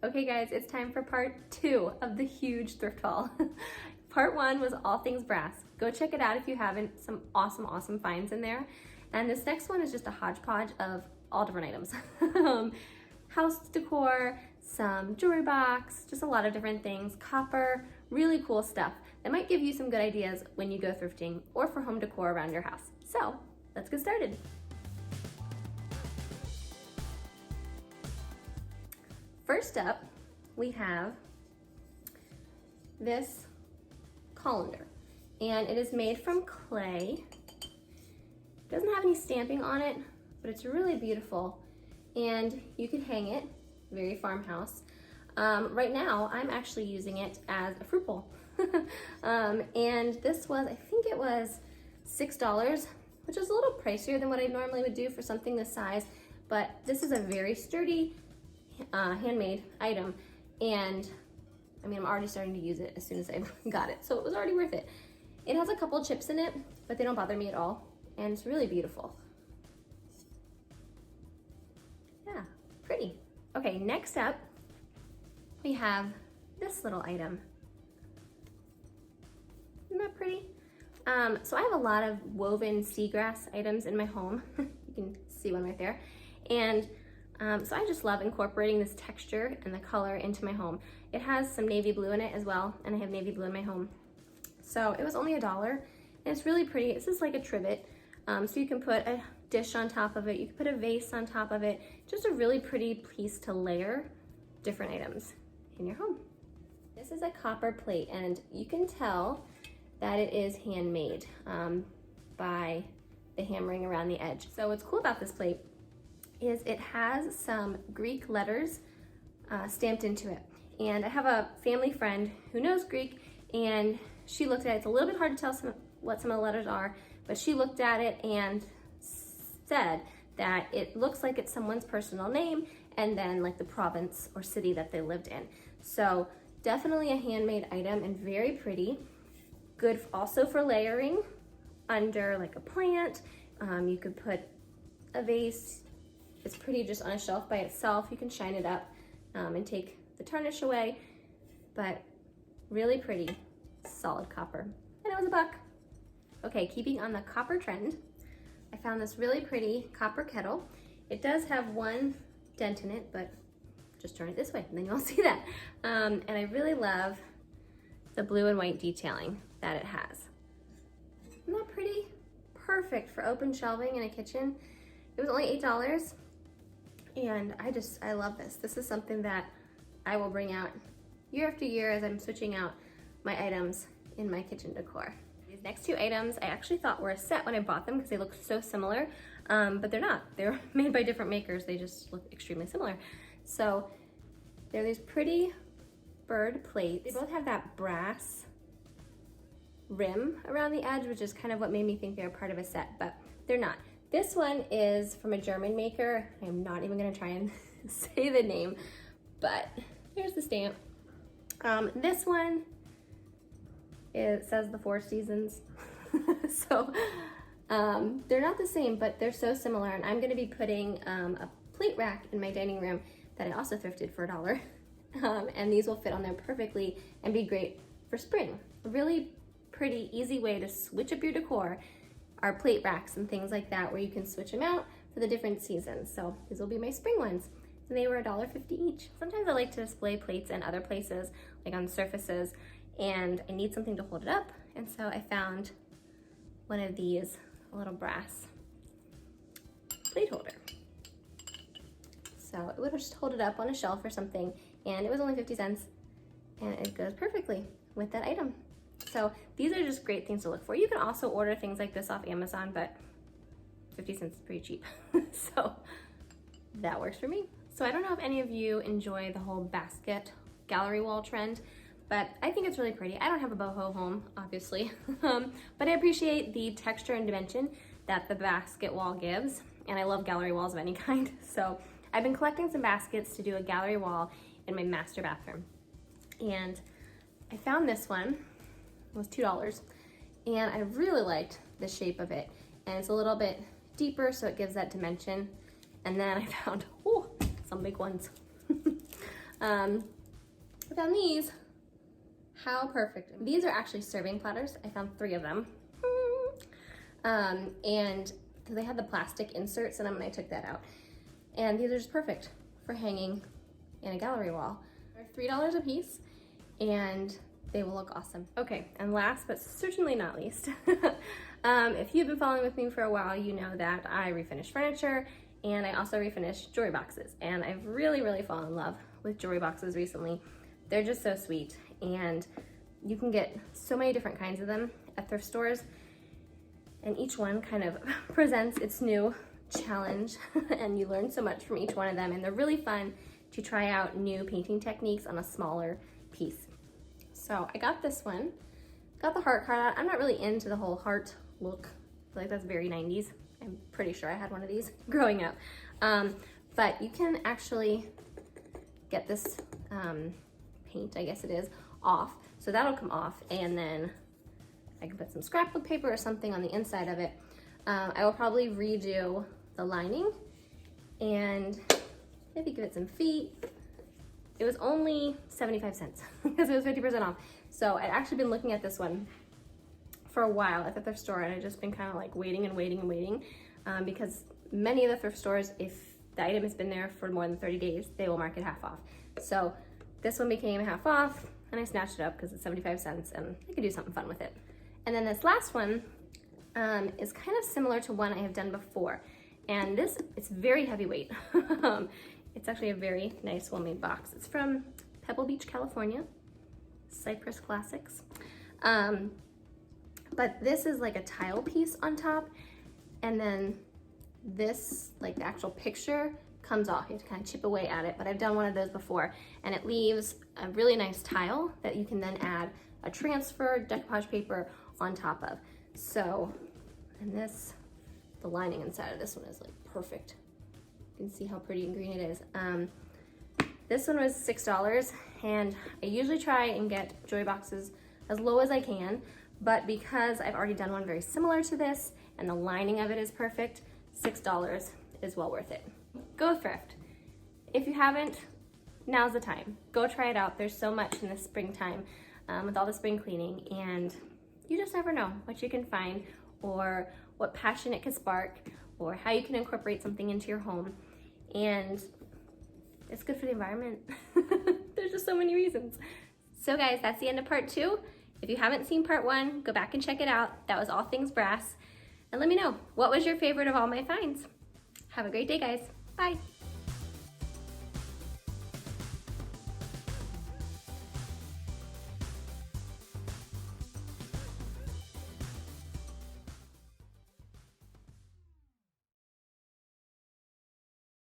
Okay guys, it's time for part 2 of the huge thrift haul. Part 1 was all things brass. Go check it out if you haven't. Some awesome finds in there. And this next one is just a hodgepodge of all different items. House decor, some jewelry box, just a lot of different things. Copper, really cool stuff that might give you some good ideas when you go thrifting or for home decor around your house. So let's get started. First up, we have this colander, and it is made from clay. It doesn't have any stamping on it, but it's really beautiful, and you can hang it, very farmhouse. Right now, I'm actually using it as a fruit bowl. And this was, I think it was $6, which is a little pricier than what I normally would do for something this size, but this is a very sturdy, handmade item, and I mean, I'm already starting to use it as soon as I got it, so it was already worth it. It has a couple chips in it, but they don't bother me at all, and it's really beautiful. Yeah, pretty. Okay, next up, we have this little item. Isn't that pretty? So I have a lot of woven seagrass items in my home. You can see one right there, and so I just love incorporating this texture and the color into my home. It has some navy blue in it as well, and I have navy blue in my home. So it was only $1, and it's really pretty. It's just like a trivet. So you can put a dish on top of it, you can put a vase on top of it. Just a really pretty piece to layer different items in your home. This is a copper plate, and you can tell that it is handmade by the hammering around the edge. So what's cool about this plate is it has some Greek letters stamped into it. And I have a family friend who knows Greek, and she looked at it. It's a little bit hard to tell what some of the letters are, but she looked at it and said that it looks like it's someone's personal name and then like the province or city that they lived in. So definitely a handmade item and very pretty. Good also for layering under like a plant. You could put a vase. It's pretty just on a shelf by itself. You can shine it up and take the tarnish away, but really pretty, solid copper. And it was $1. Okay, keeping on the copper trend, I found this really pretty copper kettle. It does have one dent in it, but just turn it this way and then you'll see that. And I really love the blue and white detailing that it has. Isn't that pretty? Perfect for open shelving in a kitchen. It was only $8. And I love this. This is something that I will bring out year after year as I'm switching out my items in my kitchen decor. These next 2 items I actually thought were a set when I bought them because they look so similar, but they're not. They're made by different makers. They just look extremely similar. So they're these pretty bird plates. They both have that brass rim around the edge, which is kind of what made me think they're part of a set, but they're not. This one is from a German maker. I'm not even gonna try and say the name, but here's the stamp. This one, it says the 4 seasons. So they're not the same, but they're so similar. And I'm gonna be putting a plate rack in my dining room that I also thrifted for $1. And these will fit on there perfectly and be great for spring. A really pretty, easy way to switch up your decor are plate racks and things like that where you can switch them out for the different seasons. So these will be my spring ones. And they were $1.50 each. Sometimes I like to display plates in other places, like on surfaces, and I need something to hold it up. And so I found one of these, a little brass plate holder. So it would just hold it up on a shelf or something, and it was only 50 cents, and it goes perfectly with that item. So these are just great things to look for. You can also order things like this off Amazon, but 50 cents is pretty cheap. So that works for me. So I don't know if any of you enjoy the whole basket gallery wall trend, but I think it's really pretty. I don't have a boho home, obviously, but I appreciate the texture and dimension that the basket wall gives, and I love gallery walls of any kind. So I've been collecting some baskets to do a gallery wall in my master bathroom, and I found this one. It was $2, and I really liked the shape of it, and it's a little bit deeper, so it gives that dimension. And then I found some big ones. I found these. How perfect. These are actually serving platters. I found 3 of them. And they had the plastic inserts in them and I took that out. And these are just perfect for hanging in a gallery wall. They're $3 a piece and they will look awesome. Okay, and last but certainly not least, if you've been following with me for a while, you know that I refinish furniture and I also refinish jewelry boxes. And I've really, really fallen in love with jewelry boxes recently. They're just so sweet and you can get so many different kinds of them at thrift stores and each one kind of presents its new challenge and you learn so much from each one of them and they're really fun to try out new painting techniques on a smaller piece. So I got this one, got the heart card out. I'm not really into the whole heart look. I feel like that's very 90s. I'm pretty sure I had one of these growing up. But you can actually get this paint, I guess it is, off. So that'll come off and then I can put some scrapbook paper or something on the inside of it. I will probably redo the lining and maybe give it some feet. It was only 75 cents because it was 50% off. So I'd actually been looking at this one for a while at the thrift store and I'd just been kind of like waiting and waiting and waiting because many of the thrift stores, if the item has been there for more than 30 days, they will mark it half off. So this one became half off and I snatched it up because it's 75 cents and I could do something fun with it. And then this last one is kind of similar to one I have done before. And this, it's very heavyweight. It's actually a very nice, well-made box. It's from Pebble Beach, California, Cypress Classics. But this is like a tile piece on top. And then this, like the actual picture, comes off. You have to kind of chip away at it, but I've done one of those before. And it leaves a really nice tile that you can then add a transfer decoupage paper on top of. So, and this, the lining inside of this one is like perfect. You can see how pretty and green it is. This one was $6 and I usually try and get jewelry boxes as low as I can, but because I've already done one very similar to this and the lining of it is perfect, $6 is well worth it. Go thrift. If you haven't, now's the time. Go try it out. There's so much in the springtime with all the spring cleaning and you just never know what you can find or what passion it could spark or how you can incorporate something into your home. And it's good for the environment. There's just so many reasons. So guys, that's the end of part 2. If you haven't seen part 1, go back and check it out. That was all things brass. And let me know, what was your favorite of all my finds? Have a great day, guys. Bye.